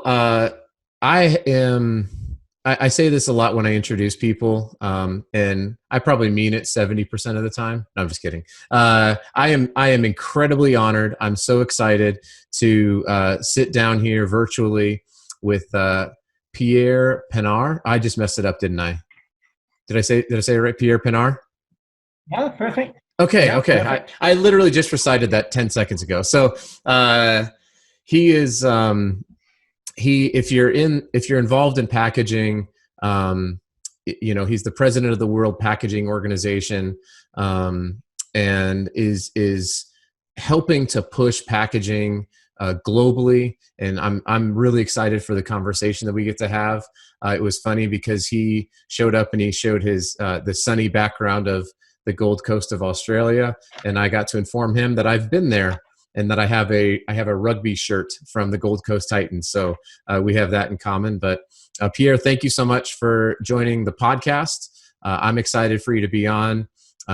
Well, I am. I say this a lot when I introduce people, and I probably mean it 70% of the time. No, I'm just kidding. I am incredibly honored. I'm so excited to sit down here virtually with Pierre Pinaar. I just messed it up, didn't I? Did I say it right? Pierre Pinaar. Yeah, perfect. Okay, Yeah, okay. perfect. I literally just recited that 10 seconds ago. So he is. He if you're involved in packaging, um, he's the president of the World Packaging Organization, and is helping to push packaging globally. And I'm really excited for the conversation that we get to have. It was funny because he showed up and he showed his the sunny background of the Gold Coast of Australia, and I got to inform him that I've been there and that I have a rugby shirt from the Gold Coast Titans. So we have that in common. But Pierre, thank you so much for joining the podcast. I'm excited for you to be on.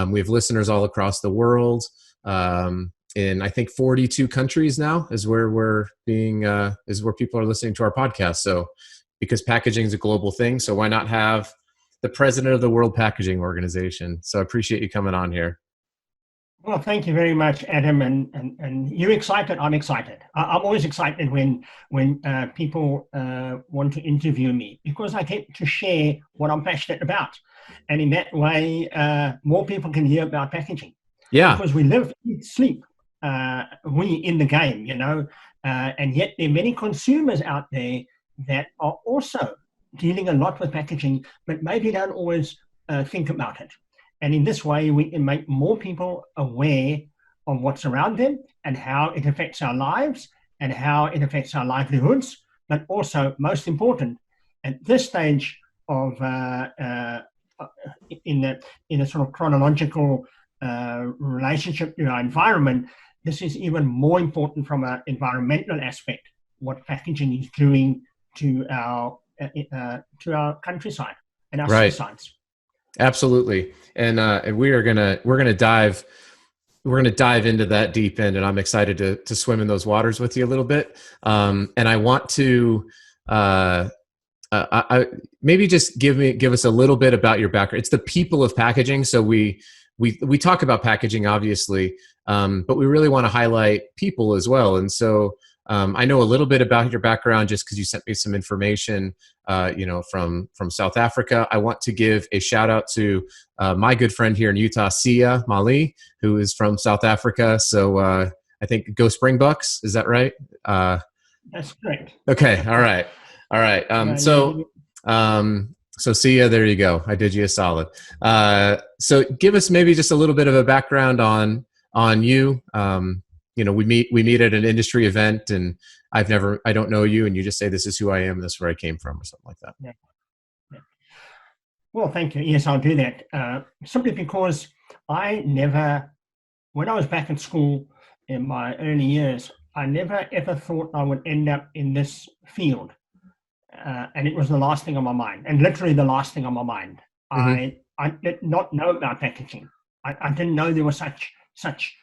We have listeners all across the world. In I think 42 countries now is where is where people are listening to our podcast. So because packaging is a global thing, so why not have the president of the World Packaging Organization? So I appreciate you coming on here. Well, thank you very much, Adam. And you're excited. I'm excited. I'm always excited when people want to interview me because I get to share what I'm passionate about, and in that way, more people can hear about packaging. Yeah, because we live, eat, sleep, we in the game, and yet there are many consumers out there that are also dealing a lot with packaging, but maybe don't always think about it. And in this way, we can make more people aware of what's around them and how it affects our lives and how it affects our livelihoods. But also, most important, at this stage of in a sort of chronological relationship to our environment, this is even more important from an environmental aspect. What packaging is doing to our countryside and our right. seasides. Absolutely, and we're gonna dive into that deep end, and I'm excited to swim in those waters with you a little bit. And I want to maybe just give us a little bit about your background. It's the people of packaging, so we talk about packaging obviously, but we really want to highlight people as well. And so I know a little bit about your background just because you sent me some information, from South Africa. I want to give a shout out to my good friend here in Utah, Sia Mali, who is from South Africa. So I think go Springbucks. Is that right? That's correct. Okay. All right. All right. So Sia, there you go. I did you a solid. So give us maybe just a little bit of a background on you. We meet at an industry event, and I don't know you, and you just say, this is who I am, and this is where I came from, or something like that. Yeah. Yeah. Well, thank you. Yes, I'll do that. Simply because when I was back in school in my early years, I never ever thought I would end up in this field. And it was the last thing on my mind, and literally the last thing on my mind. Mm-hmm. I did not know about packaging. I didn't know there was such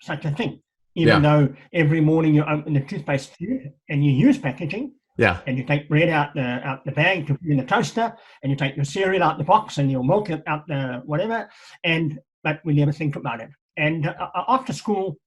a thing. Even though every morning you open the toothpaste tube and you use packaging, and you take bread out the bag to put in the toaster, and you take your cereal out the box and your milk out the whatever, but we never think about it. And after school,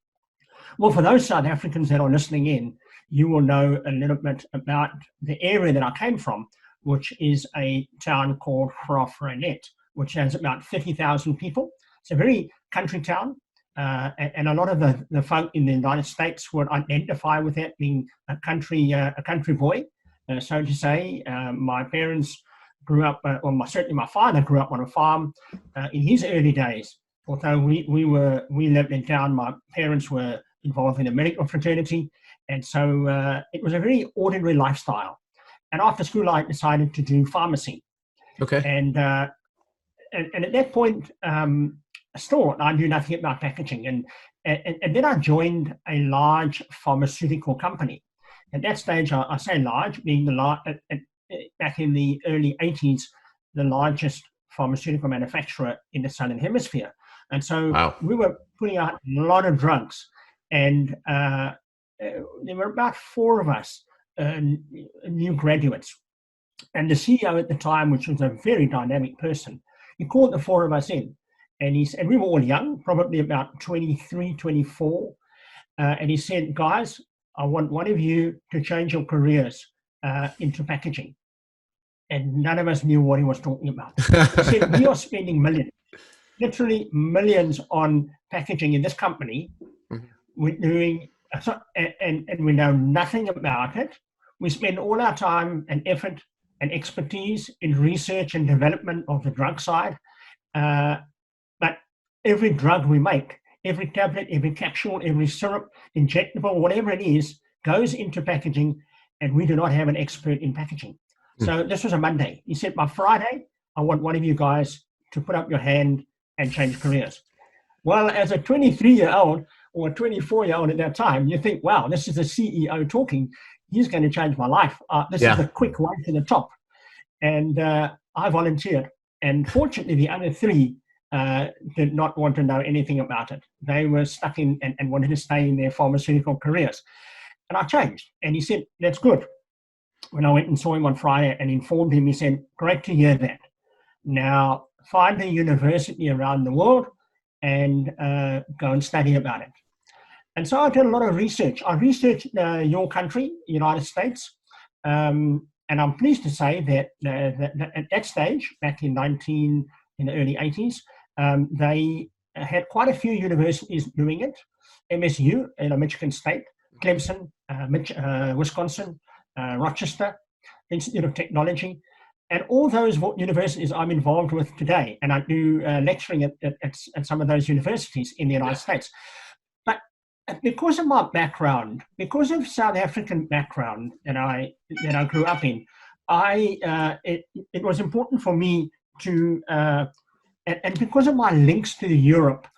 well, for those South Africans that are listening in, you will know a little bit about the area that I came from, which is a town called Graaff-Reinet, which has about 30,000 people. It's a very country town. And a lot of the folk in the United States would identify with that being a country boy, so to say. My parents grew up, certainly my father grew up on a farm in his early days. Although we lived in town, my parents were involved in a medical fraternity, and so it was a very ordinary lifestyle. And after school, I decided to do pharmacy. Okay. And at that point, still, I knew nothing about packaging. And then I joined a large pharmaceutical company. At that stage, I say large, being back in the early 80s, the largest pharmaceutical manufacturer in the Southern Hemisphere. And so we were putting out a lot of drugs. And there were about 4 of us new graduates. And the CEO at the time, which was a very dynamic person, he called the four of us in. And we were all young, probably about 23, 24. And he said, guys, I want one of you to change your careers into packaging. And none of us knew what he was talking about. He said, we are spending millions, literally millions on packaging in this company. Mhm. We're doing, and we know nothing about it. We spend all our time and effort and expertise in research and development of the drug side. But every drug we make, every tablet, every capsule, every syrup, injectable, whatever it is, goes into packaging, and we do not have an expert in packaging. So this was a Monday. He said, by Friday, I want one of you guys to put up your hand and change careers. Well, as a 23-year-old or a 24-year-old at that time, you think, wow, this is the CEO talking. He's going to change my life. This is the quick way to the top. And I volunteered. And fortunately, the other three did not want to know anything about it. They were stuck in and wanted to stay in their pharmaceutical careers. And I changed. And he said, that's good. When I went and saw him on Friday and informed him, he said, great to hear that. Now, find a university around the world and go and study about it. And so I did a lot of research. I researched your country, United States. And I'm pleased to say that, at that stage, back in the early 80s, they had quite a few universities doing it. MSU, Michigan State, Clemson, Wisconsin, Rochester, Institute of Technology, and all those universities I'm involved with today. And I do lecturing at some of those universities in the United States. But because of my background, because of South African background that I grew up in, it was important for me to, and because of my links to Europe,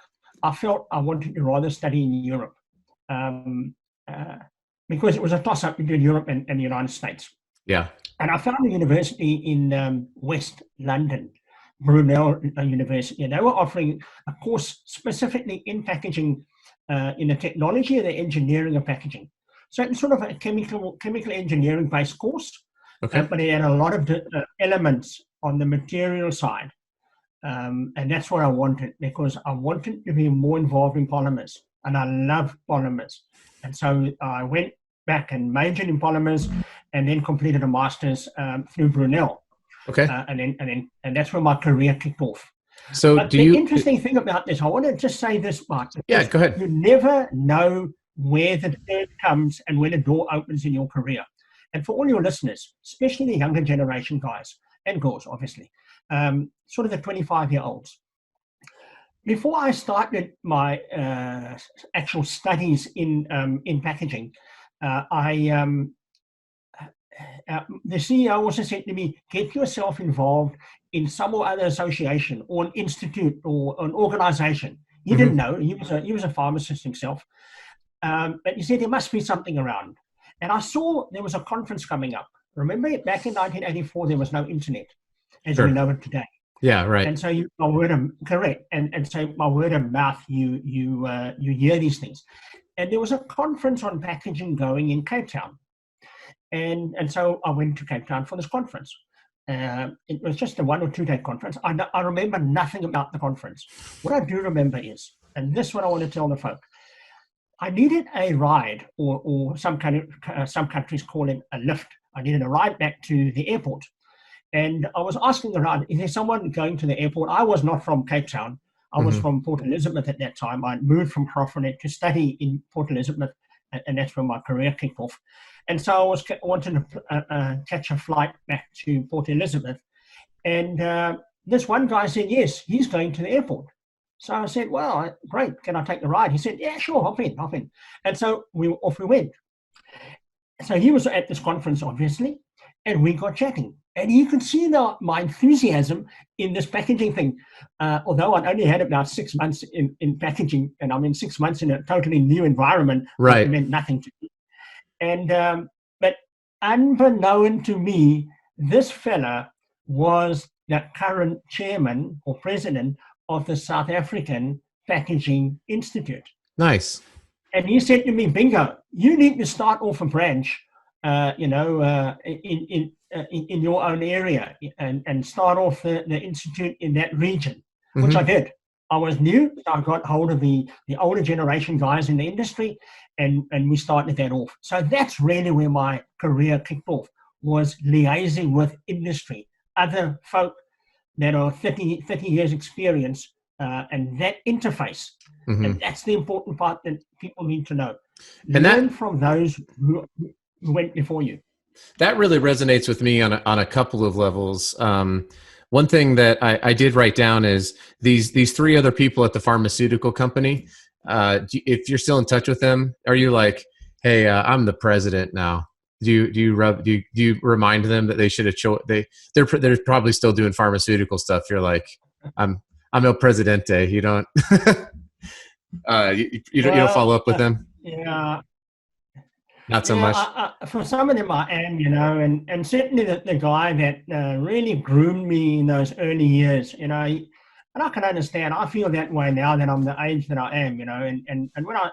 I felt I wanted to rather study in Europe. Because it was a toss-up between Europe and the United States. Yeah. And I found a university in West London, Brunel University, and they were offering a course specifically in packaging, in the technology and the engineering of packaging. So it's sort of a chemical engineering-based course, but it had a lot of elements on the material side. And that's what I wanted, because I wanted to be more involved in polymers, and I love polymers. And so I went back and majored in polymers, and then completed a master's through Brunel. Okay. And that's where my career kicked off. So but the interesting thing about this, I want to just say this, Mark. Yeah, go ahead. You never know where the turn comes and when a door opens in your career. And for all your listeners, especially the younger generation guys and girls, obviously, sort of the 25-year-olds. Before I started my actual studies in packaging, the CEO also said to me, get yourself involved in some or other association or an institute or an organization. He didn't know. He was a pharmacist himself. But he said there must be something around. And I saw there was a conference coming up. Remember, back in 1984, there was no internet as we know it today. Yeah, right. And so by word of mouth, you hear these things. And there was a conference on packaging going in Cape Town. And so I went to Cape Town for this conference. It was just a 1 or 2 day conference. I remember nothing about the conference. What I do remember is, and this is what I want to tell the folk, I needed a ride, or some countries call it a lift. I needed a ride back to the airport. And I was asking around, is there someone going to the airport? I was not from Cape Town. I was from Port Elizabeth at that time. I moved from Profinet to study in Port Elizabeth, and that's where my career kicked off. And so I was wanting to catch a flight back to Port Elizabeth. And this one guy said, yes, he's going to the airport. So I said, well, great, can I take the ride? He said, yeah, sure, hop in. And so off we went. So he was at this conference, obviously, and we got chatting. And you could see my enthusiasm in this packaging thing. Although I'd only had about 6 months in packaging, and I mean 6 months in a totally new environment, right, it meant nothing to me. And but unbeknown to me, this fella was the current chairman or president of the South African Packaging Institute. Nice. And he said to me, bingo, you need to start off a branch in your own area and start off the institute in that region, which I Mm-hmm. did. I was new, so I got hold of the older generation guys in the industry, and we started that off. So that's really where my career kicked off, was liaising with industry, other folk that are 30 years experience, and that interface. Mm-hmm. And that's the important part that people need to know. And Learn from those who went before you. that really resonates with me on a couple of levels. One thing that I did write down is these three other people at the pharmaceutical company. If you're still in touch with them, are you like, hey, I'm the president now? Do you remind them that they should have they're probably still doing pharmaceutical stuff? You're like, I'm el presidente. You don't you don't Well, follow up with them? yeah, Not so yeah. much. For some of them, I am, and certainly the guy that really groomed me in those early years, and I can understand. I feel that way now that I'm the age that I am, and when I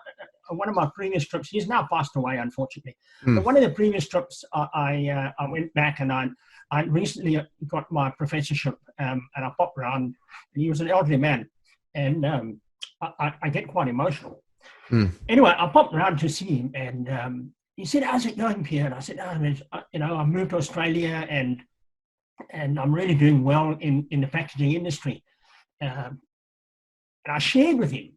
one of my previous trips, he's now passed away, unfortunately. But Mm. one of the previous trips, I went back and I recently got my professorship, and I popped around, and he was an elderly man, and I get quite emotional. Mm. Anyway, I popped around to see him, and he said, "How's it going, Pierre?" And I said, I moved to Australia, and I'm really doing well in the packaging industry." Um, and I shared with him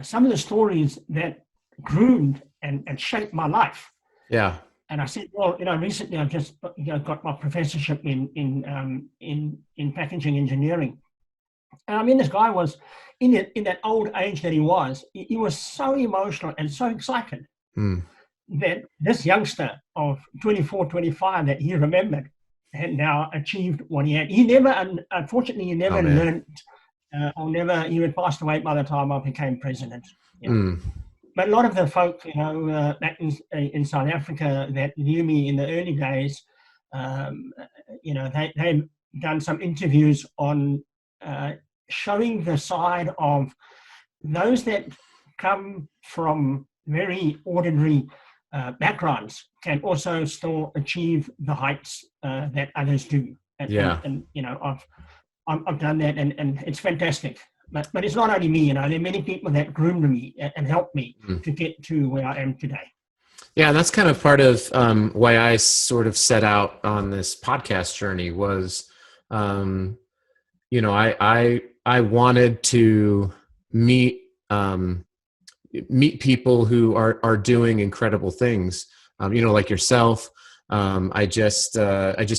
some of the stories that groomed and shaped my life. Yeah. And I said, "Well, recently I just got my professorship in packaging engineering." And I mean, this guy was in that old age that he was so emotional and so excited Mm. that this youngster of 24, 25 that he remembered had now achieved what he had. He never, unfortunately, he Oh never man. learned, he had passed away by the time I became president. Mm. But a lot of the folk, back in South Africa that knew me in the early days, um, they've done some interviews on uh, showing the side of those that come from very ordinary backgrounds can also still achieve the heights that others do. Yeah. And I've done that, and it's fantastic. But it's not only me, there are many people that groomed me and helped me Mm. to get to where I am today. Yeah, that's kind of part of why I sort of set out on this podcast journey was, um, I wanted to meet meet people who are doing incredible things. Like yourself. I just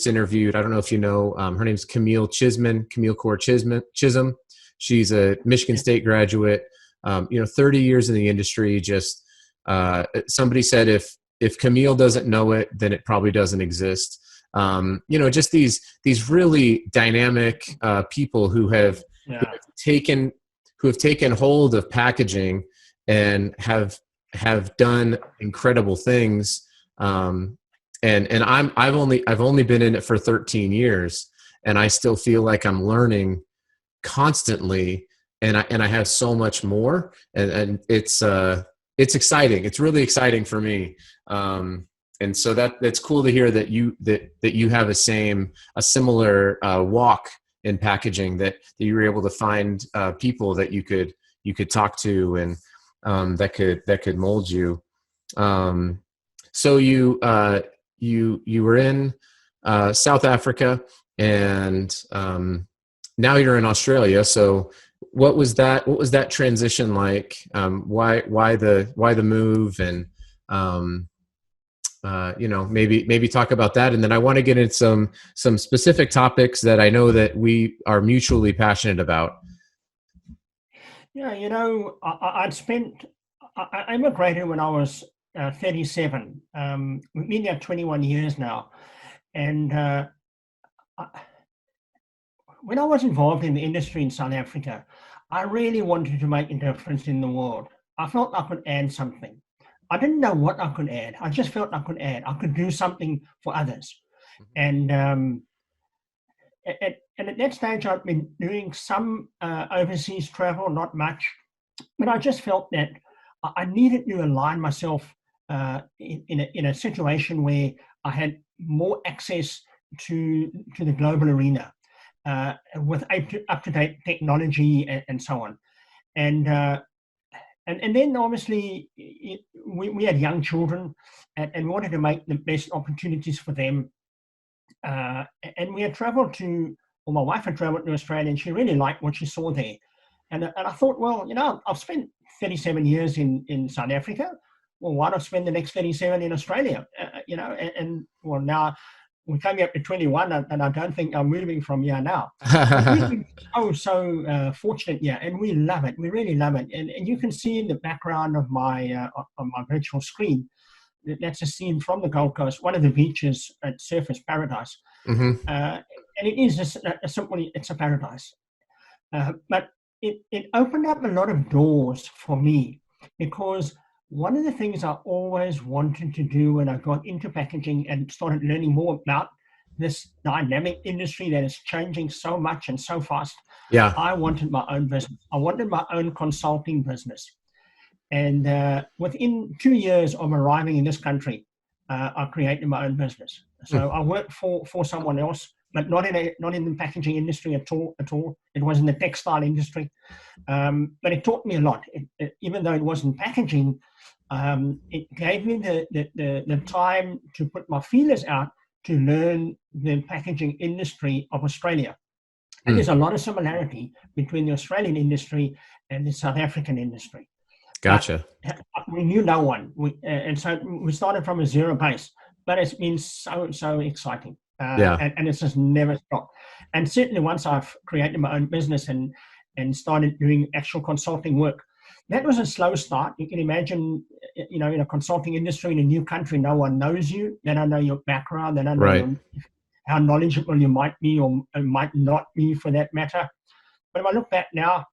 interviewed. I don't know if you know. Her name's Camille Core Chisholm. She's a Michigan State graduate. 30 years in the industry. Just somebody said if Camille doesn't know it, then it probably doesn't exist. Just these really dynamic people Yeah. taken who have taken hold of packaging and have done incredible things. And I've only been in it for 13 years, and I still feel like I'm learning constantly, and I have so much more, and it's exciting. It's really exciting for me. And so that's cool to hear that you have a similar walk in packaging, that you were able to find people that you could talk to, and that could mold you. So you were in South Africa, and now you're in Australia. So what was that transition like? Why the move? And maybe talk about that, and then I want to get into some specific topics that I know that we are mutually passionate about. Yeah, I immigrated when I was 37. We've been there 21 years now. And when I was involved in the industry in South Africa, I really wanted to make a difference in the world. I felt I could add something. I didn't know what I could add. I just felt I could add. I could do something for others. And at that stage, I'd been doing some overseas travel, not much, but I just felt that I needed to align myself in a situation where I had more access to the global arena with up-to-date technology and so on. And then obviously we had young children and wanted to make the best opportunities for them. And we had traveled to, or my wife had traveled to Australia, and she really liked what she saw there. And I thought, well, I've spent 37 years in South Africa. Well, why not spend the next 37 in Australia? Well, now we're coming up to 21, and I don't think I'm moving from here now. But we've been so fortunate here, and we love it. We really love it. And you can see in the background of my virtual screen, that's a scene from the Gold Coast, one of the beaches at Surfers Paradise. Mm-hmm. And it is simply, it's a paradise. But it opened up a lot of doors for me, because one of the things I always wanted to do when I got into packaging and started learning more about this dynamic industry that is changing so much and so fast, Yeah. I wanted my own business. I wanted my own consulting business. And within 2 years of arriving in this country, I created my own business. So I worked for someone else, but not in the packaging industry at all. It was in the textile industry, but it taught me a lot. Even though it wasn't packaging, it gave me the time to put my feelers out to learn the packaging industry of Australia. And there's a lot of similarity between the Australian industry and the South African industry. Gotcha. We knew no one, and so we started from a zero base. But it's been so exciting, and it's just never stopped. And certainly once I've created my own business and started doing actual consulting work, that was a slow start. You can imagine, in a consulting industry in a new country, no one knows you. They don't know your background. They don't know how knowledgeable you might be or might not be, for that matter. But if I look back now,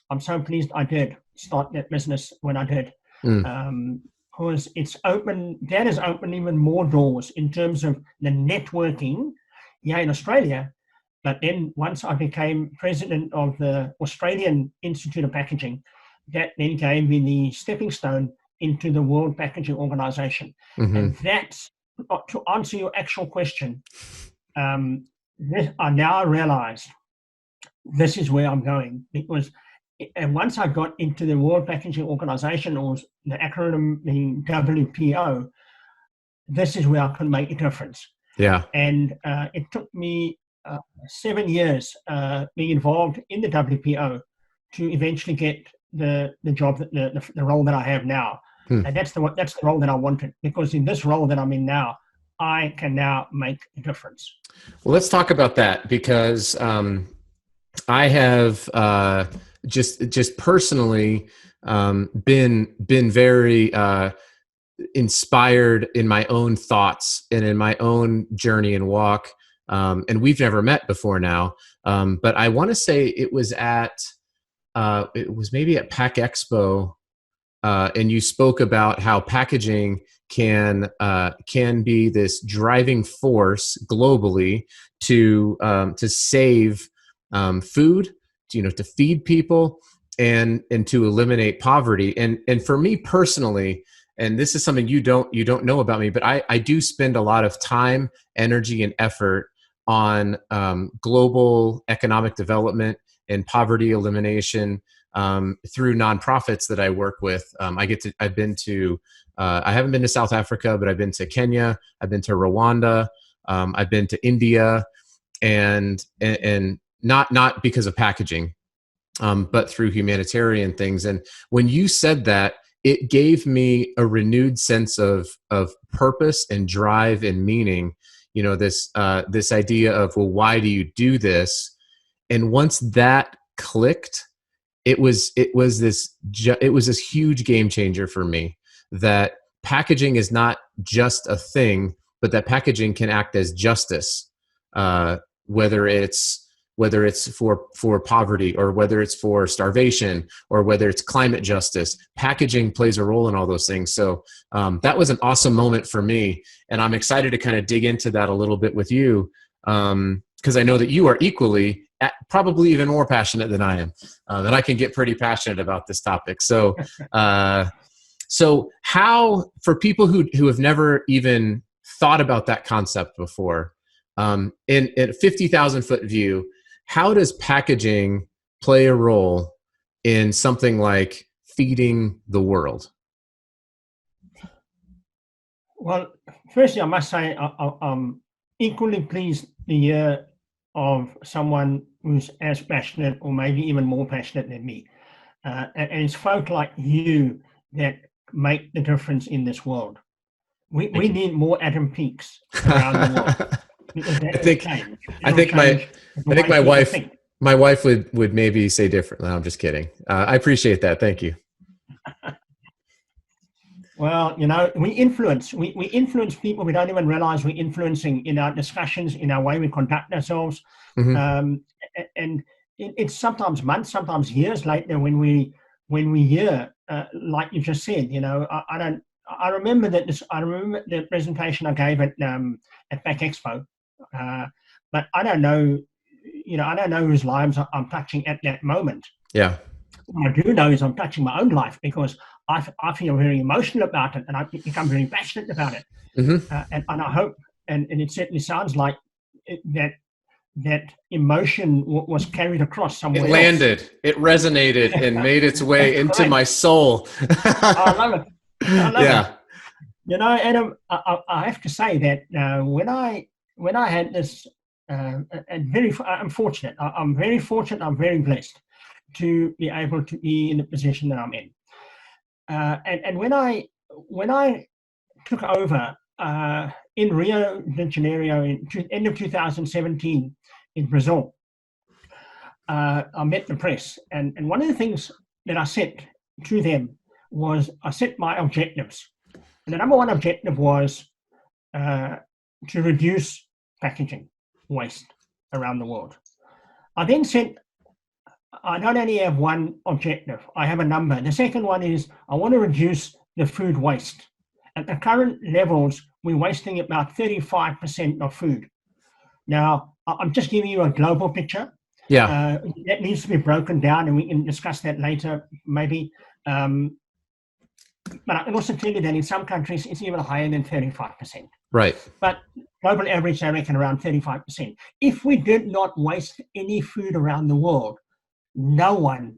I'm so pleased I did start that business when I did, because that has opened even more doors in terms of the networking here in Australia. But then once I became president of the Australian Institute of Packaging, that then gave me the stepping stone into the World Packaging Organization. And that's, to answer your actual question, I now realize this is where I'm going, because once I got into the World Packaging Organization, or the acronym being WPO, this is where I can make a difference. Yeah. And it took me 7 years being involved in the WPO to eventually get the job, the role that I have now. And that's the role that I wanted, because in this role that I'm in now, I can now make a difference. Well, let's talk about that, because I have just personally been very inspired in my own thoughts and in my own journey and walk. And we've never met before now, but I want to say it was maybe at Pack Expo, and you spoke about how packaging can be this driving force globally to save food, to feed people, and to eliminate poverty. And for me personally, and this is something you don't know about me, but I do spend a lot of time, energy, and effort on global economic development and poverty elimination through nonprofits that I work with. I haven't been to South Africa, but I've been to Kenya, I've been to Rwanda, I've been to India, and not because of packaging, but through humanitarian things. And when you said that, it gave me a renewed sense of purpose and drive and meaning. This idea of, well, why do you do this? And once that clicked, it was this huge game changer for me, that packaging is not just a thing, but that packaging can act as justice, whether it's for poverty, or whether it's for starvation, or whether it's climate justice. Packaging plays a role in all those things. So that was an awesome moment for me, and I'm excited to kind of dig into that a little bit with you, because I know that you are equally, probably even more passionate than I am, that I can get pretty passionate about this topic. So So how, for people who have never even thought about that concept before, in a 50,000 foot view, how does packaging play a role in something like feeding the world? Well, firstly, I must say I'm equally pleased to hear of someone who's as passionate or maybe even more passionate than me. And it's folk like you that make the difference in this world. We Thank you. need more Adam Peaks around the world. Because that I will think change. I It'll think my change the I think way my people wife think. my wife would maybe say differently. No, I'm just kidding. I appreciate that. Thank you. Well, we influence. We influence people. We don't even realize we're influencing in our discussions, in our way we conduct ourselves. Hmm. Um, and it's sometimes months, sometimes years later when we hear, like you just said, I don't. I remember that I remember the presentation I gave at Back Expo, but I don't know. I don't know whose lives I'm touching at that moment. Yeah. What I do know is I'm touching my own life because I feel very emotional about it and I become very passionate about it. Hmm. And I hope, and it certainly sounds like that emotion was carried across It somewhere else. landed. It resonated and made its way That's into correct. my soul. I love it. I love it. Yeah. Adam, I have to say that when I had this, I'm fortunate. I'm very fortunate. I'm very blessed to be able to be in the position that I'm in. And when I took over in Rio de Janeiro end of 2017 in Brazil, I met the press, and one of the things that I said to them was I set my objectives, and the number one objective was to reduce packaging waste around the world. I then said I don't only have one objective, I have a number. The second one is I want to reduce the food waste. At the current levels, we're wasting about 35% of food. Now, I'm just giving you a global picture. Yeah. That needs to be broken down, and we can discuss that later, maybe. But I can also tell you that in some countries, it's even higher than 35%. Right. But global average, I reckon, around 35%. If we did not waste any food around the world, no one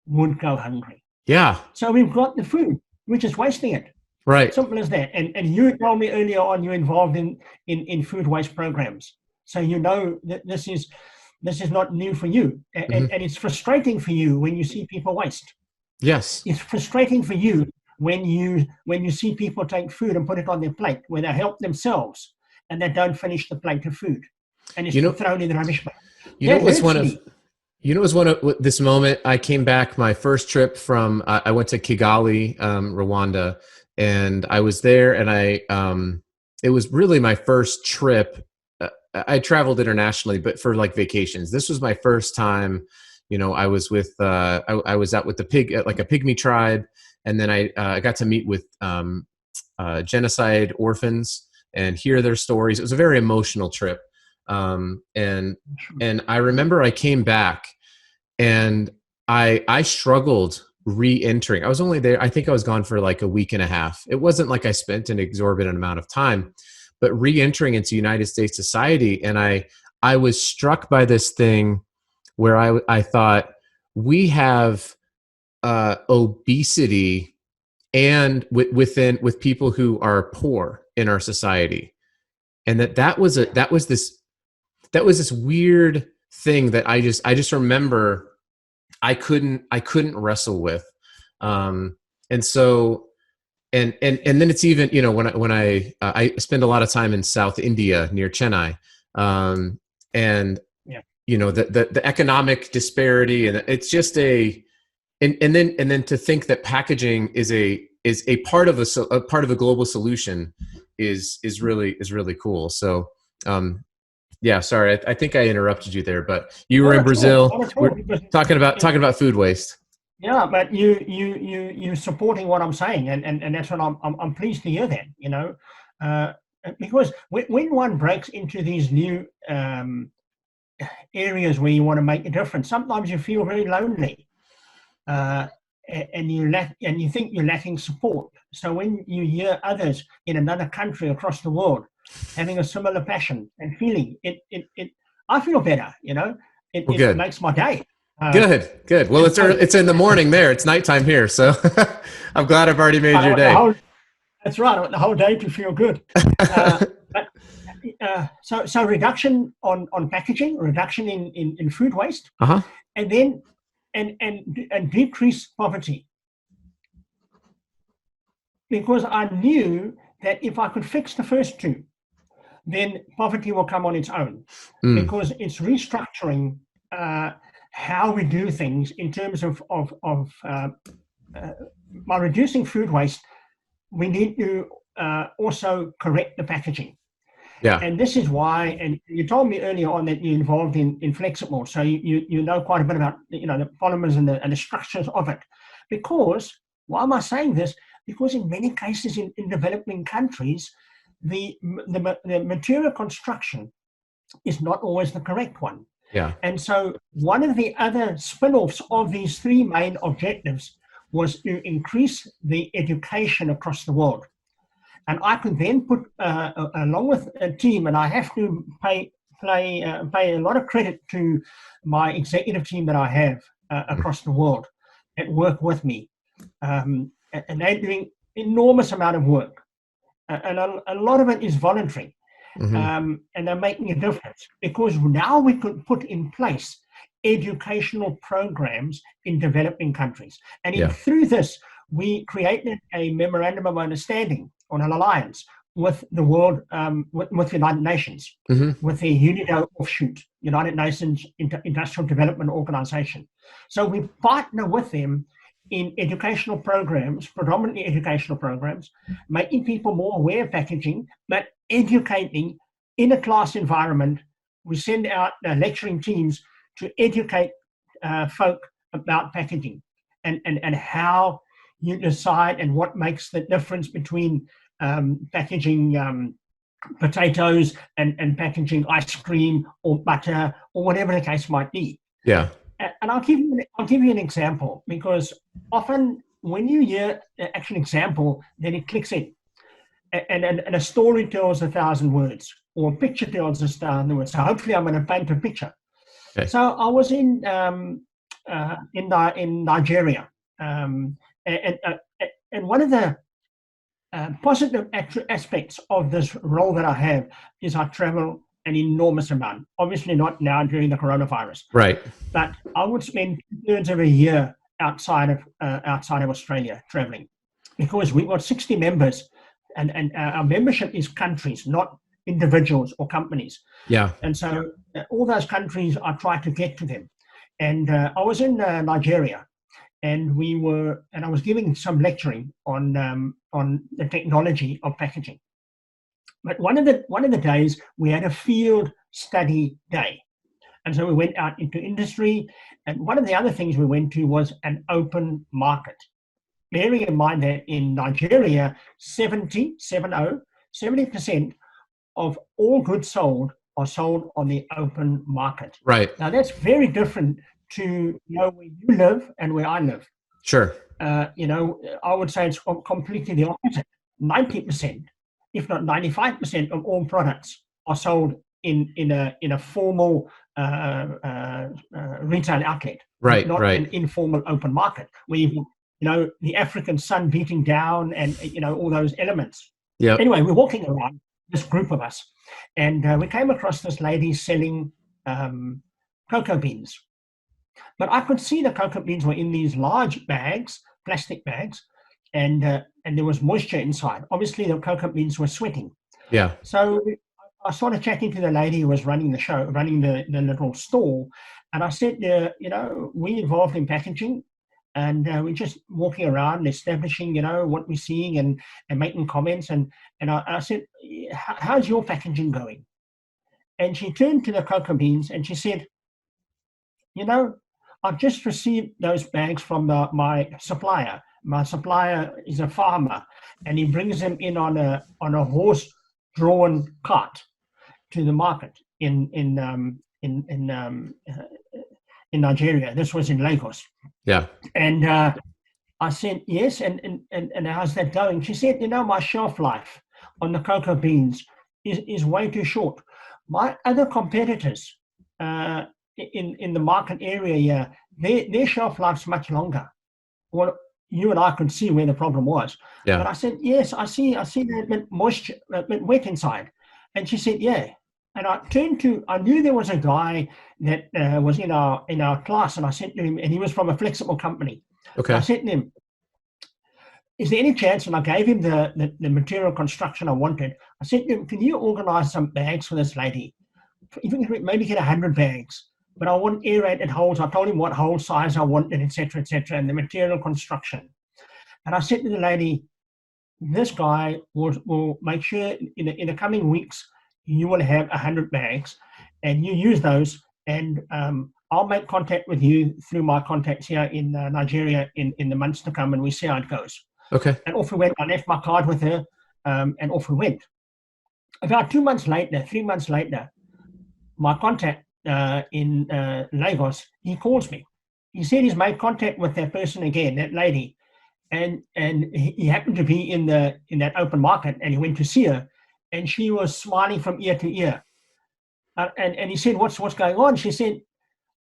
would go hungry. Yeah. So we've got the food, we're just wasting it. Right. Simple as that. And you told me earlier on you're involved in food waste programs. So you know that this is not new for you. And it's frustrating for you when you see people waste. Yes. It's frustrating for you when you see people take food and put it on their plate where they help themselves and they don't finish the plate of food. And it's thrown in the rubbish bin. It was one of this moment. I came back my first trip from, I went to Kigali, Rwanda, and I was there, and it was really my first trip. I traveled internationally, but for like vacations. This was my first time. I was with, I was out with like a pygmy tribe, and then I got to meet with genocide orphans and hear their stories. It was a very emotional trip. And I remember I came back and I struggled re-entering. I was only there, I think I was gone for like a week and a half. It wasn't like I spent an exorbitant amount of time, but re-entering into United States society. And I was struck by this thing where I thought we have obesity and with people who are poor in our society. And that was this weird thing that I just remember I couldn't wrestle with, and so and then it's even when I spend a lot of time in South India near Chennai, and yeah. The economic disparity, and it's just and then to think that packaging is a part of a part of a global solution is really cool. So. Yeah, sorry. I think I interrupted you there, but you were in Brazil. We're talking about food waste. Yeah, but you supporting what I'm saying, and that's what I'm pleased to hear that. Because when one breaks into these new areas where you want to make a difference, sometimes you feel very lonely, and you think you're lacking support. So when you hear others in another country across the world having a similar passion and feeling, I feel better. Well, It good. makes my day. Good. Well, And so it's in the morning there. It's nighttime here, so I'm glad I've already made I your want the day. whole. That's right. I want the whole day to feel good. But so reduction on packaging, reduction in food waste, Uh-huh. and then and decrease poverty, because I knew that if I could fix the first two, then poverty will come on its own, Mm. because it's restructuring how we do things in terms of by reducing food waste. We need to also correct the packaging. Yeah. And this is why, and you told me earlier on that you're involved in flexible, so you know quite a bit about the polymers and the structures of it. Because why am I saying this? Because in many cases in developing countries, the material construction is not always the correct one. Yeah. And so one of the other spin-offs of these three main objectives was to increase the education across the world. And I could then put, along with a team, and I have to pay a lot of credit to my executive team that I have across the world that work with me. And they're doing enormous amount of work. And a lot of it is voluntary. Mm-hmm. And they're making a difference, because now we could put in place educational programs in developing countries. And through this, we created a memorandum of understanding on an alliance with the world, with the United Nations, Mm-hmm. with the UNIDO offshoot, United Nations Industrial Development Organization. So we partner with them in educational programs, predominantly educational programs, making people more aware of packaging, but educating in a class environment. We send out lecturing teams to educate folk about packaging and how you decide and what makes the difference between packaging potatoes and packaging ice cream or butter or whatever the case might be. Yeah. And I'll give you an example, because often when you hear an actual example, then it clicks in. And a story tells 1,000 words, or a picture tells 1,000 words. So hopefully I'm going to paint a picture. Okay. So I was in Nigeria, and one of the positive aspects of this role that I have is I travel an enormous amount. Obviously not now during the coronavirus, Right. but I would spend 2/3 of a year outside of Australia traveling, because we've got 60 members, and our membership is countries, not individuals or companies. Yeah. And so all those countries, I try to get to them. And I was in Nigeria, and I was giving some lecturing on the technology of packaging. But one of the days we had a field study day. And so we went out into industry, and one of the other things we went to was an open market. Bearing in mind that in Nigeria, 70% of all goods sold are sold on the open market. Right. Now that's very different to where you live and where I live. Sure. I would say it's completely the opposite. 90%, if not 95%, of all products are sold in a formal retail outlet, Right. not Right. an informal open market where the African sun beating down and all those elements. Yeah. Anyway, we're walking around, this group of us, and we came across this lady selling cocoa beans. But I could see the cocoa beans were in these large bags, plastic bags, and there was moisture inside. Obviously, the cocoa beans were sweating. Yeah. So I started chatting to the lady who was running the show, running the little stall, and I said, we're involved in packaging, and we're just walking around and establishing, what we're seeing and making comments. And I said, how's your packaging going? And she turned to the cocoa beans and she said, I've just received those bags from my supplier. My supplier is a farmer, and he brings them in on a horse-drawn cart to the market in Nigeria. This was in Lagos. Yeah. And I said, yes, and how's that going? She said, my shelf life on the cocoa beans is way too short. My other competitors in the market area here, their shelf life's much longer. Well, you and I could see where the problem was. But Yeah. I said, yes, I see that bit moisture, a bit wet inside. And she said, yeah. And I knew there was a guy that was in our class, and I said to him, and he was from a flexible company. And I Okay. said to him, is there any chance? And I gave him the material construction I wanted. I said to him, can you organize some bags for this lady? Even maybe get 100 bags, but I want aerated holes. I told him what hole size I wanted, etc., etc., and the material construction. And I said to the lady, this guy will make sure in the coming weeks you will have 100 bags, and you use those, and I'll make contact with you through my contacts here in Nigeria in the months to come, and we see how it goes. Okay. And off we went. I left my card with her, and off we went. About 3 months later, my contact in Lagos, he calls me. He said he's made contact with that person again, that lady, and he happened to be in that open market, and he went to see her, and she was smiling from ear to ear. And he said, "What's going on?" She said,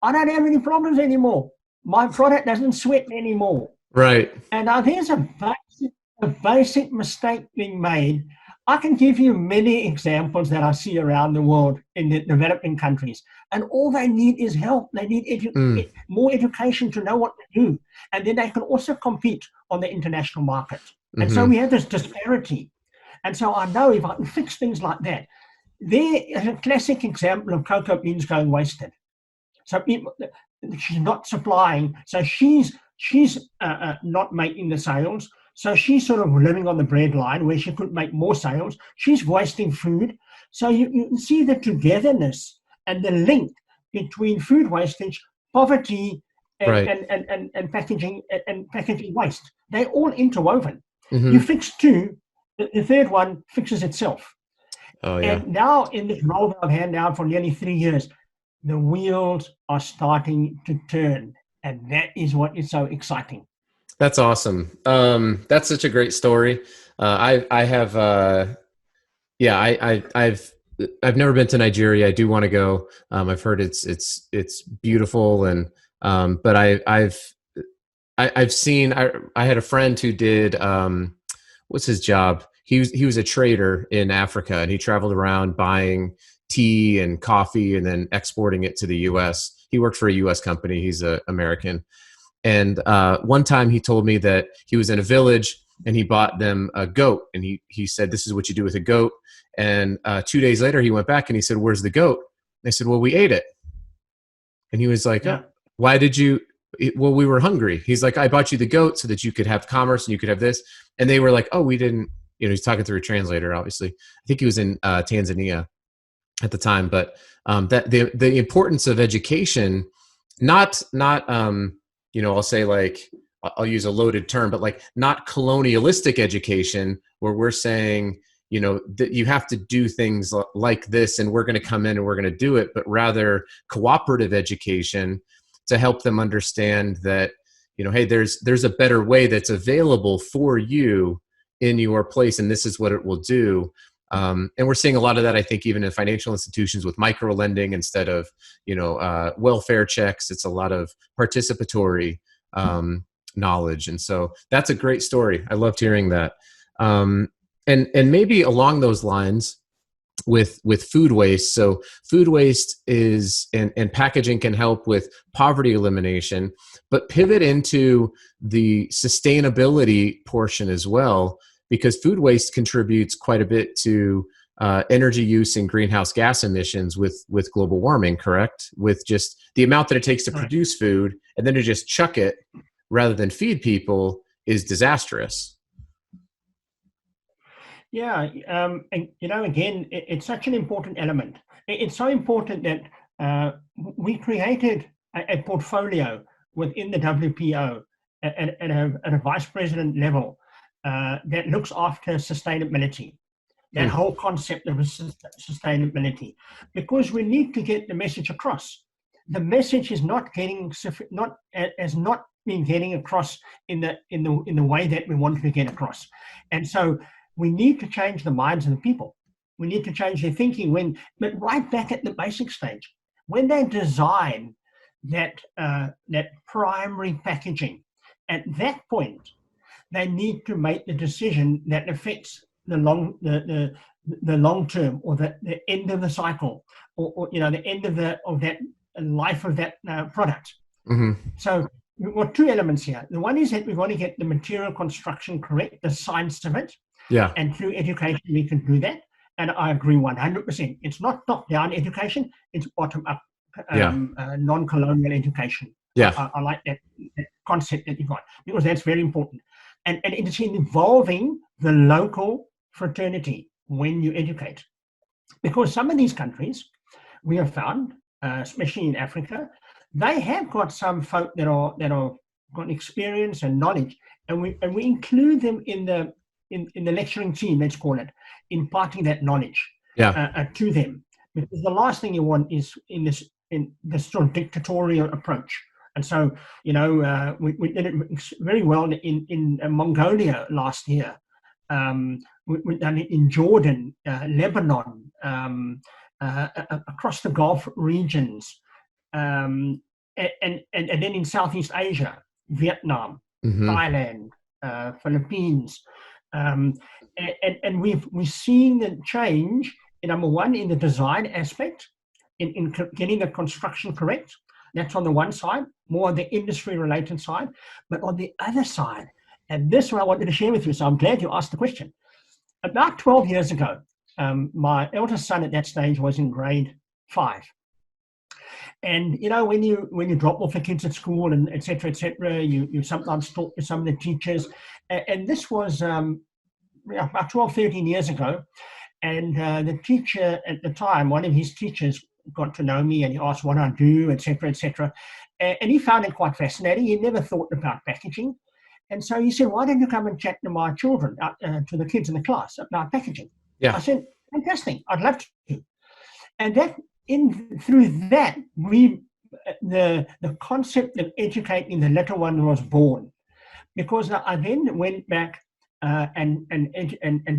"I don't have any problems anymore. My product doesn't sweat anymore." Right. And now there's a basic mistake being made. I can give you many examples that I see around the world in the developing countries, and all they need is help. They need Mm. more education to know what to do, and then they can also compete on the international market. And so Hmm. we have this disparity. And so I know if I can fix things like that, there is a classic example of cocoa beans going wasted. So she's not supplying. So she's not making the sales. So she's sort of living on the bread line where she could make more sales. She's wasting food. So you can see the togetherness and the link between food wastage, poverty, and Right. packaging waste. They're all interwoven. You Hmm. fix two, the third one fixes itself. Oh yeah. And now in this role that I've had now for nearly 3 years, the wheels are starting to turn. And that is what is so exciting. That's awesome. That's such a great story. I have yeah, I've never been to Nigeria. I do want to go. I've heard it's beautiful, and but I've seen. I had a friend who did what's his job? He was a trader in Africa, and he traveled around buying tea and coffee and then exporting it to the U.S. He worked for a U.S. company. He's an American, and one time he told me that he was in a village and he bought them a goat, and he said, "This is what you do with a goat." And 2 days later, he went back and he said, "Where's the goat?" They said, "Well, we ate it." And he was like, "Oh, Yeah. why did you?" Well, we were hungry. He's like, "I bought you the goat so that you could have commerce and you could have this." And they were like, "Oh, we didn't." He's talking through a translator, obviously. I think he was in Tanzania at the time, but that the importance of education, not I'll say, like, I'll use a loaded term, but like not colonialistic education where we're saying, that you have to do things like this and we're going to come in and we're going to do it, but rather cooperative education to help them understand that, hey, there's a better way that's available for you in your place, and this is what it will do. And we're seeing a lot of that, I think, even in financial institutions with micro lending instead of, welfare checks. It's a lot of participatory knowledge. And so that's a great story. I loved hearing that. And maybe along those lines with food waste. So food waste and packaging can help with poverty elimination, but pivot into the sustainability portion as well, because food waste contributes quite a bit to energy use and greenhouse gas emissions with global warming, correct? With just the amount that it takes to Right. produce food and then to just chuck it rather than feed people is disastrous. Yeah. And, again, it's such an important element. It's so important that we created a portfolio within the WPO at a vice president level that looks after sustainability, that Hmm. whole concept of sustainability, because we need to get the message across. The message is not getting not been getting across in the way that we want to get across. And so we need to change the minds of the people. We need to change their thinking but right back at the basic stage, when they design that primary packaging, at that point, they need to make the decision that affects the long term, or the end of the cycle, or the end of that life of that product. Mm-hmm. So we've got two elements here. The one is that we want to get the material construction correct, the science of it. Yeah. And through education, we can do that. And I agree 100%. It's not top-down education, it's bottom-up, non-colonial education. Yeah. I like that concept that you've got, because that's very important. And it's involving the local fraternity when you educate. Because some of these countries, we have found, especially in Africa, they have got some folk that are got experience and knowledge, and we include them in the lecturing team, let's call it, imparting that knowledge to them. Because the last thing you want is in this sort of dictatorial approach. And so, we did it very well in Mongolia last year. We done it in Jordan, Lebanon, across the Gulf regions, and then in Southeast Asia, Vietnam, Thailand, Philippines, and we're seeing the change number one in the design aspect, in getting the construction correct. That's on the one side, more on the industry-related side. But on the other side, and this is what I wanted to share with you, so I'm glad you asked the question. About 12 years ago, my eldest son at that stage was in grade 5. And, when you drop off the kids at school and et cetera, you sometimes talk to some of the teachers. And this was about 12, 13 years ago. And the teacher at the time, one of his teachers, got to know me, and he asked what I do, et cetera, and he found it quite fascinating. He never thought about packaging, and so he said, "Why don't you come and chat to my children, to the kids in the class about packaging?" Yeah. I said, "Fantastic! I'd love to." And through that, the concept of educating the little one was born, because I then went back and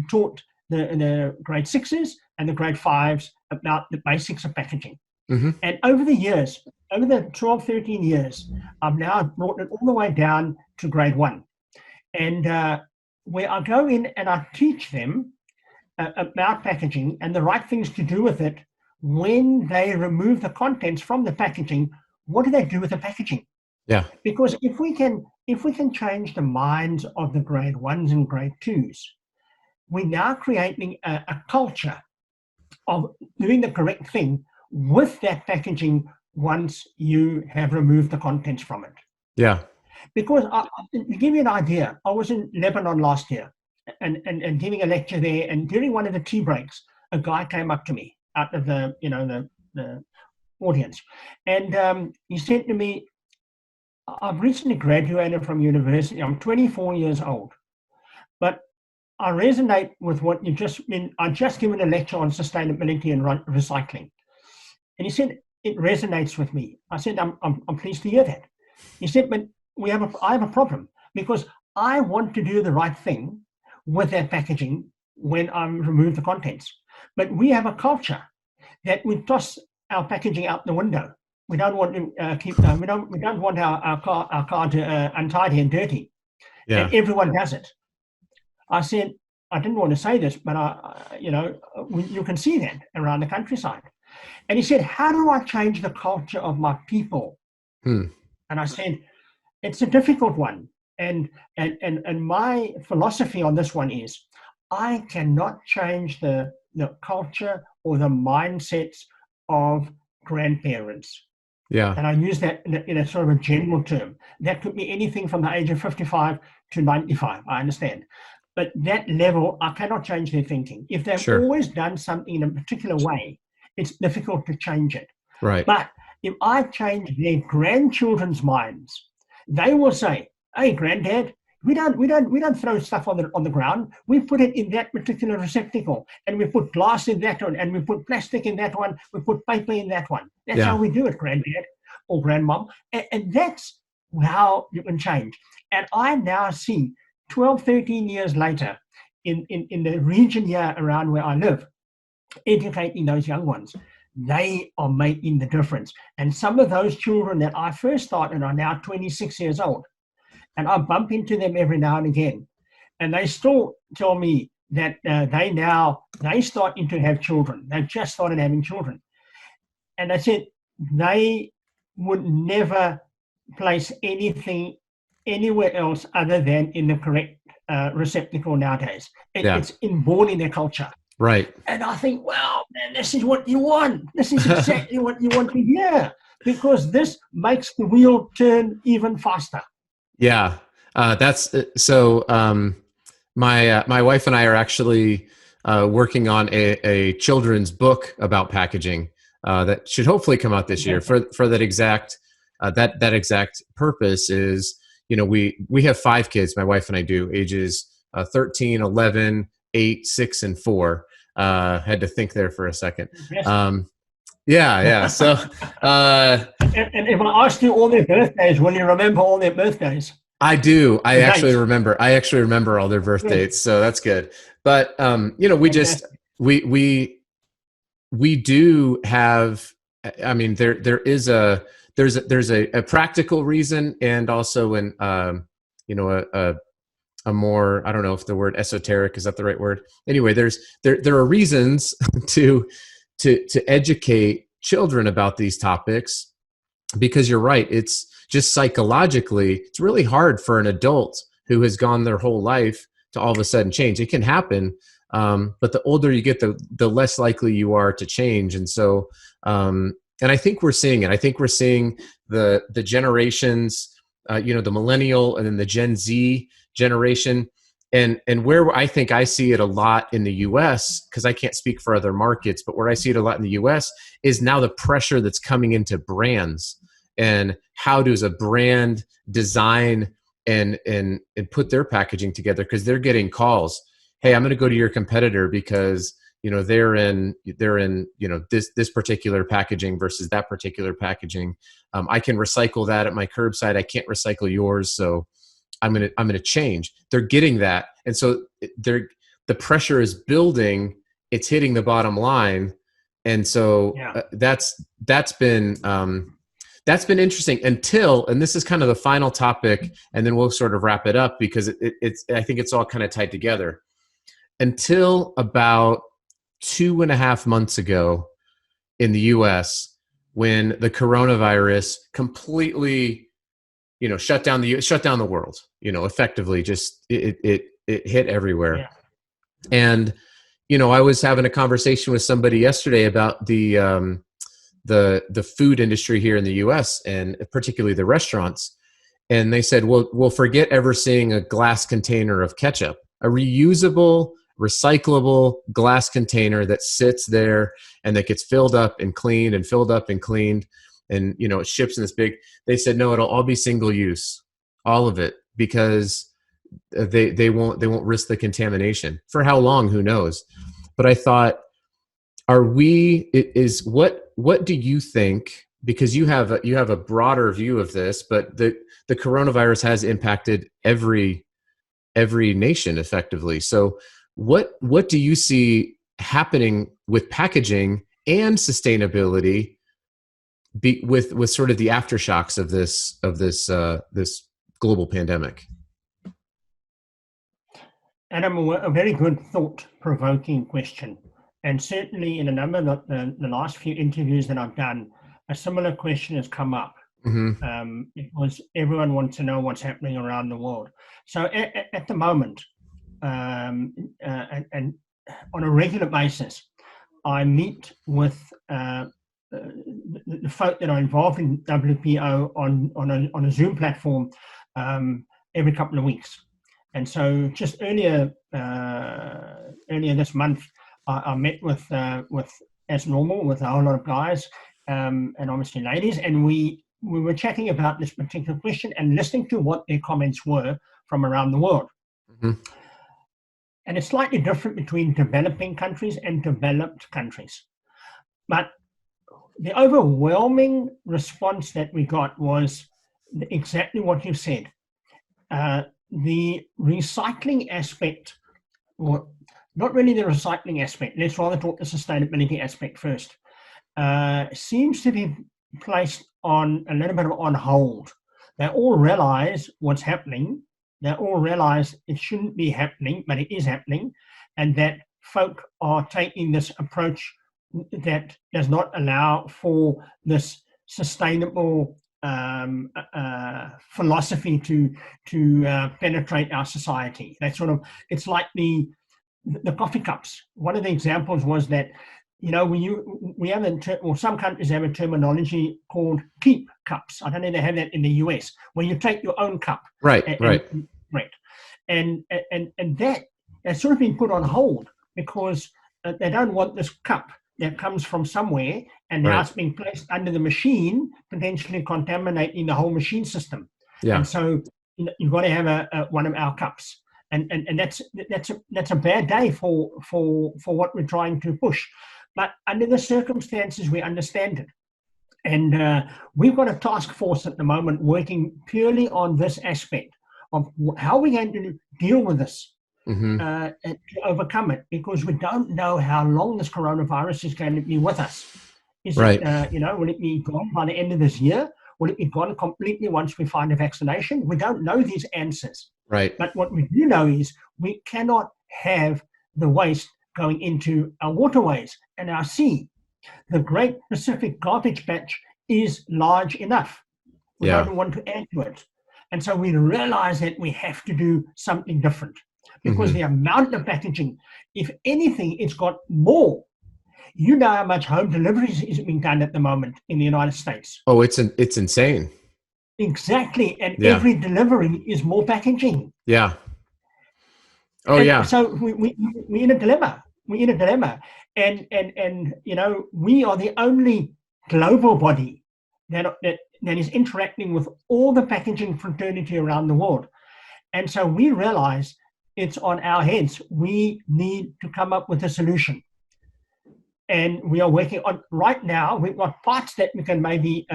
taught the grade 6s and the grade 5s about the basics of packaging. Mm-hmm. And over the 12, 13 years, I've now brought it all the way down to grade 1. And where I go in and I teach them about packaging and the right things to do with it when they remove the contents from the packaging. What do they do with the packaging? Yeah. Because if we can change the minds of the grade 1s and grade 2s, we're now creating a culture of doing the correct thing with that packaging once you have removed the contents from it. Yeah. Because to give you an idea, I was in Lebanon last year and giving a lecture there, and during one of the tea breaks, a guy came up to me out of the audience, and he said to me, "I've recently graduated from university. I'm 24 years old, but I resonate with what you've just been. I just given a lecture on sustainability and recycling," and he said, "It resonates with me." I said, "I'm pleased to hear that." He said, "But I have a problem, because I want to do the right thing with that packaging when I remove the contents, but we have a culture that we toss our packaging out the window. We don't want to keep. We don't want our car to untidy and dirty, and everyone does it." I said, I didn't want to say this, but you can see that around the countryside. And he said, "How do I change the culture of my people?" And I said, "It's a difficult one. And my philosophy on this one is, I cannot change the culture or the mindsets of grandparents." Yeah. And I use that in a sort of a general term. That could be anything from the age of 55 to 95, I understand. But that level, I cannot change their thinking. If they've always done something in a particular way, it's difficult to change it. Right. But if I change their grandchildren's minds, they will say, "Hey, granddad, we don't throw stuff on the ground. We put it in that particular receptacle, and we put glass in that one, and we put plastic in that one, we put paper in that one. That's how we do it, granddad or grandmom." And that's how you can change. And I now see 12, 13 years later in the region here around where I live, educating those young ones, they are making the difference. And some of those children that I first started are now 26 years old. And I bump into them every now and again. And they still tell me that they starting to have children. They've just started having children. And they said they would never place anything anywhere else other than in the correct receptacle nowadays. It's inborn in their culture. Right. And I think, wow, man, this is what you want. This is exactly what you want to hear, because this makes the wheel turn even faster. Yeah. That's so. My wife and I are actually working on a children's book about packaging that should hopefully come out this year. For that exact that exact purpose is, we have 5 kids. My wife and I do, ages 13, 11, 8, 6, and 4. Had to think there for a second. Yeah. So, and if I asked you all their birthdays, will you remember all their birthdays? I do. I actually remember all their birth dates, so that's good. But we do have. I mean, there's a practical reason, and also a more, I don't know if the word esoteric, is that the right word? Anyway, there are reasons to educate children about these topics, because you're right. It's just psychologically, it's really hard for an adult who has gone their whole life to all of a sudden change. It can happen, but the older you get, the less likely you are to change. And so, and I think we're seeing it. I think we're seeing the generations, the millennial and then the Gen Z generation, and where I think I see it a lot in the US, because I can't speak for other markets, but where I see it a lot in the US is now the pressure that's coming into brands, and how does a brand design and put their packaging together, because they're getting calls. Hey, I'm going to go to your competitor because they're in this particular packaging versus that particular packaging. I can recycle that at my curbside. I can't recycle yours, so I'm gonna change. They're getting that, and so the pressure is building. It's hitting the bottom line, and so that's been interesting until, and this is kind of the final topic, and then we'll sort of wrap it up, because I think it's all kind of tied together. Until about 2.5 months ago in the US, when the coronavirus completely, shut down the world, effectively, just it hit everywhere. Yeah. And, I was having a conversation with somebody yesterday about the food industry here in the US, and particularly the restaurants. And they said, we'll forget ever seeing a glass container of ketchup, a reusable, recyclable glass container that sits there and that gets filled up and cleaned and filled up and cleaned, and it ships in this big. They said no, it'll all be single use, all of it, because they won't risk the contamination. For how long, who knows? But I thought, what do you think, because you have a broader view of this, but the coronavirus has impacted every nation effectively. So what do you see happening with packaging and sustainability, with sort of the aftershocks of this global pandemic? Adam, a very good thought-provoking question. And certainly in a number of the last few interviews that I've done, a similar question has come up. Mm-hmm. Because everyone wants to know what's happening around the world. So at the moment, and on a regular basis, I meet with the folk that are involved in WPO on a Zoom platform every couple of weeks. And so just earlier this month, I met with as normal, with a whole lot of guys and obviously ladies, and we were chatting about this particular question and listening to what their comments were from around the world. Mm-hmm. And it's slightly different between developing countries and developed countries. But the overwhelming response that we got was exactly what you said. The recycling aspect, or not really the recycling aspect, let's rather talk the sustainability aspect first, seems to be placed on a little bit of on hold. They all realize what's happening. They all realize it shouldn't be happening, but it is happening, and that folk are taking this approach that does not allow for this sustainable philosophy to penetrate our society. That sort of, it's like the coffee cups. One of the examples was that, we have some countries have a terminology called keep cups. I don't know if they have that in the US, where you take your own cup. Right. And that's sort of been put on hold because they don't want this cup that comes from somewhere, and now it's being placed under the machine, potentially contaminating the whole machine system. Yeah. And so you've got to have one of our cups. And that's a bad day for what we're trying to push. But under the circumstances, we understand it. And we've got a task force at the moment working purely on this aspect of how we're going to deal with this and to overcome it, because we don't know how long this coronavirus is going to be with us. Is it, will it be gone by the end of this year? Will it be gone completely once we find a vaccination? We don't know these answers. Right. But what we do know is we cannot have the waste going into our waterways and our sea. The Great Pacific Garbage Patch is large enough. We don't want to add to it. And so we realize that we have to do something different, because the amount of packaging, if anything, it's got more. You know how much home deliveries is being done at the moment in the United States. Oh, it's insane. Exactly. And every delivery is more packaging. Yeah. Oh, yeah. So we're in a dilemma. We're in a dilemma. And we are the only global body that is interacting with all the packaging fraternity around the world. And so we realize it's on our heads. We need to come up with a solution. And we are working on, right now, we've got parts that we can maybe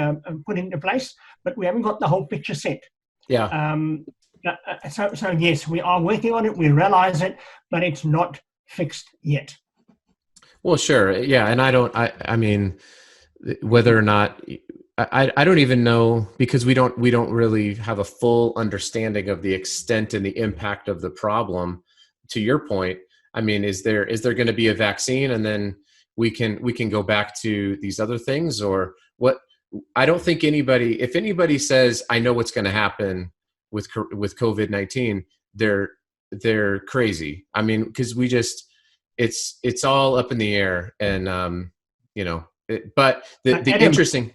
put into place, but we haven't got the whole picture set. Yeah. So yes, we are working on it. We realize it, but it's not fixed yet. Well, sure. Yeah. And I mean, whether or not, I don't even know, because we don't really have a full understanding of the extent and the impact of the problem. To your point, I mean, is there going to be a vaccine, and then we can go back to these other things, or what? I don't think if anybody says, I know what's going to happen with COVID-19, they're crazy. I mean, because it's all up in the air, and but the Adam, interesting.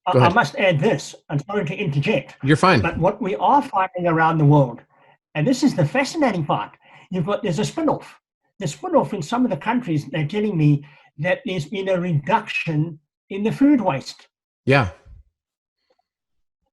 I must add this. I'm sorry to interject. You're fine. But what we are finding around the world, and this is the fascinating part, there's a spin-off. The spin-off in some of the countries, they're telling me that there's been a reduction in the food waste. Yeah.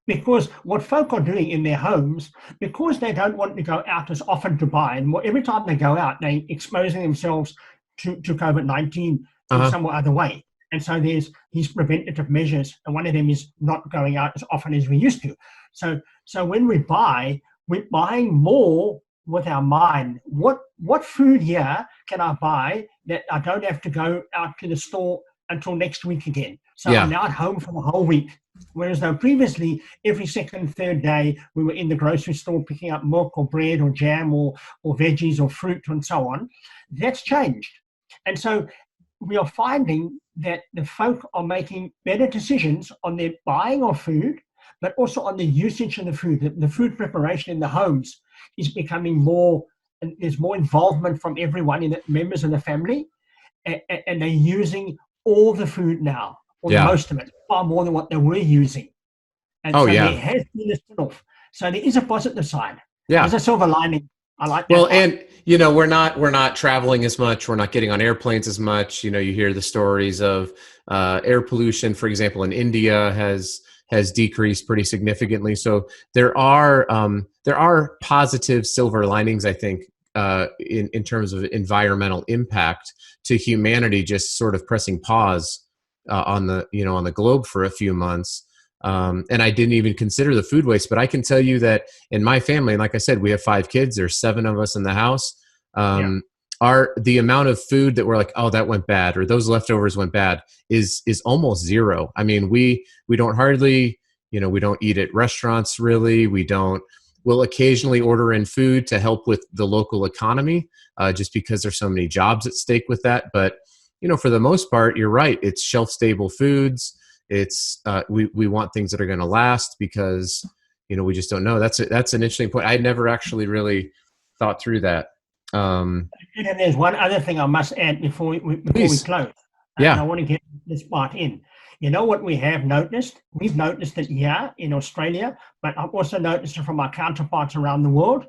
Because what folk are doing in their homes, because they don't want to go out as often to buy, and every time they go out, they're exposing themselves to COVID-19 in some other way. And so there's these preventative measures, and one of them is not going out as often as we used to. So when we're buying more with our mind. What food here can I buy that I don't have to go out to the store until next week again? So I'm now at home for the whole week. Whereas though previously, every second, third day, we were in the grocery store picking up milk or bread or jam or veggies or fruit and so on. That's changed. And so we are finding that the folk are making better decisions on their buying of food, but also on the usage of the food. The food preparation in the homes is becoming more, and there's more involvement from everyone in the members of the family, and they're using all the food now, or most of it, far more than what they were using. And there has been a spin-off. So there is a positive side. Yeah. There's a silver lining. I like that. Well, and we're not traveling as much. We're not getting on airplanes as much. You hear the stories of air pollution, for example, in India has decreased pretty significantly. So there are positive silver linings, I think, in terms of environmental impact to humanity, just sort of pressing pause on the globe for a few months. And I didn't even consider the food waste. But I can tell you that in my family, and like I said, we have 5 kids. There's 7 of us in the house. Yeah. The amount of food that we're like, oh, that went bad, or those leftovers went bad, is almost zero. I mean, we don't hardly, we don't eat at restaurants really. We'll occasionally order in food to help with the local economy, just because there's so many jobs at stake with that. But for the most part, you're right. It's shelf stable foods. It's we want things that are going to last, because we just don't know. That's an interesting point. I never actually really thought through that. And there's one other thing I must add before we Please. close. And Yeah. I want to get this part in. You know what we have noticed? We've noticed it here in Australia, but I've also noticed it from our counterparts around the world.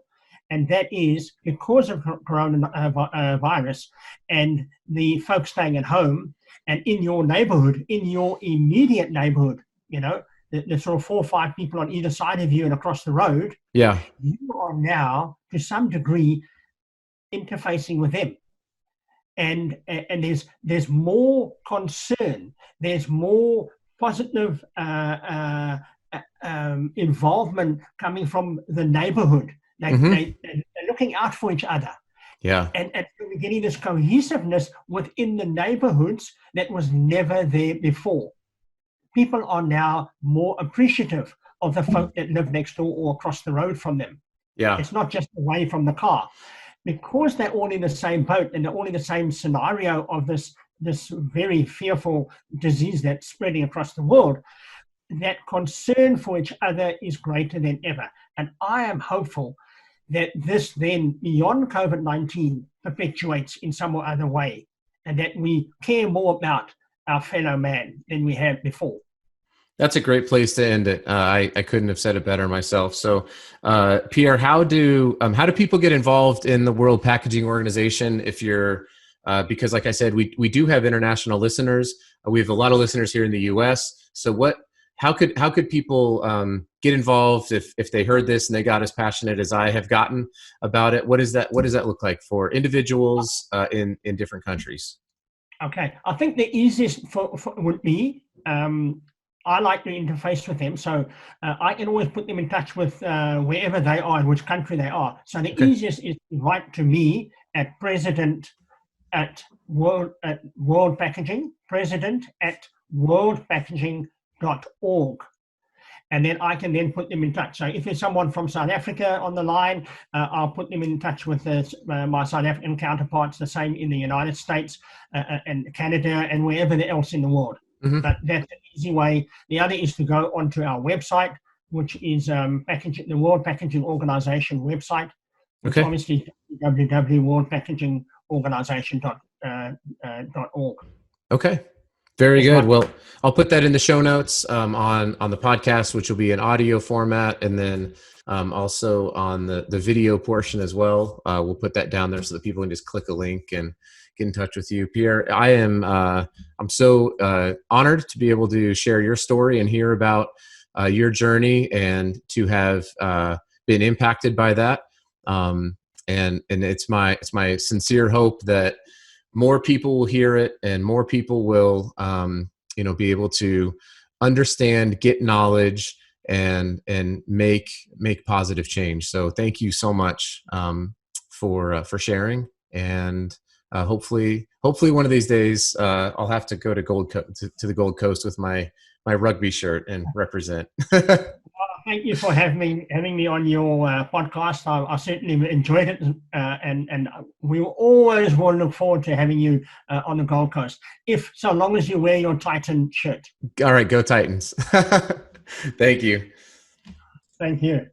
And that is because of coronavirus and the folks staying at home, and in your neighborhood, in your immediate neighborhood, the sort of 4 or 5 people on either side of you and across the road, Yeah. you are now to some degree interfacing with them. And there's more concern, there's more positive involvement coming from the neighborhood. They're looking out for each other. Yeah. And we're getting this cohesiveness within the neighborhoods that was never there before. People are now more appreciative of the folk that live next door or across the road from them. Yeah. It's not just away from the car. Because they're all in the same boat and they're all in the same scenario of this very fearful disease that's spreading across the world, that concern for each other is greater than ever. And I am hopeful that this then, beyond COVID-19, perpetuates in some or other way, and that we care more about our fellow man than we have before. That's a great place to end it. I couldn't have said it better myself. So, Pierre, how do people get involved in the World Packaging Organization? If you're, because like I said, we do have international listeners. We have a lot of listeners here in the U.S. So, how could people get involved if they heard this and they got as passionate as I have gotten about it? What does that look like for individuals in different countries? Okay, I think the easiest would be. I like to interface with them, so I can always put them in touch with wherever they are, in which country they are. So the easiest is to write to me at World Packaging, president@worldpackaging.org. And then I can then put them in touch. So if there's someone from South Africa on the line, I'll put them in touch with my South African counterparts, the same in the United States and Canada and wherever else in the world. But that's an easy way. The other is to go onto our website, which is the World Packaging Organization website. Which obviously www.worldpackagingorganization.org. Okay. Very good. Well, I'll put that in the show notes on the podcast, which will be in audio format, and then also on the video portion as well. We'll put that down there so that people can just click a link and get in touch with you. Pierre, I'm so honored to be able to share your story and hear about your journey, and to have been impacted by that. And it's my sincere hope that more people will hear it, and more people will, be able to understand, get knowledge, and make positive change. So thank you so much for sharing. And hopefully one of these days I'll have to go to to the Gold Coast with my rugby shirt and represent. Thank you for having me on your podcast. I certainly enjoyed it, and we always will look forward to having you on the Gold Coast, so long as you wear your Titan shirt. All right, go Titans. Thank you. Thank you.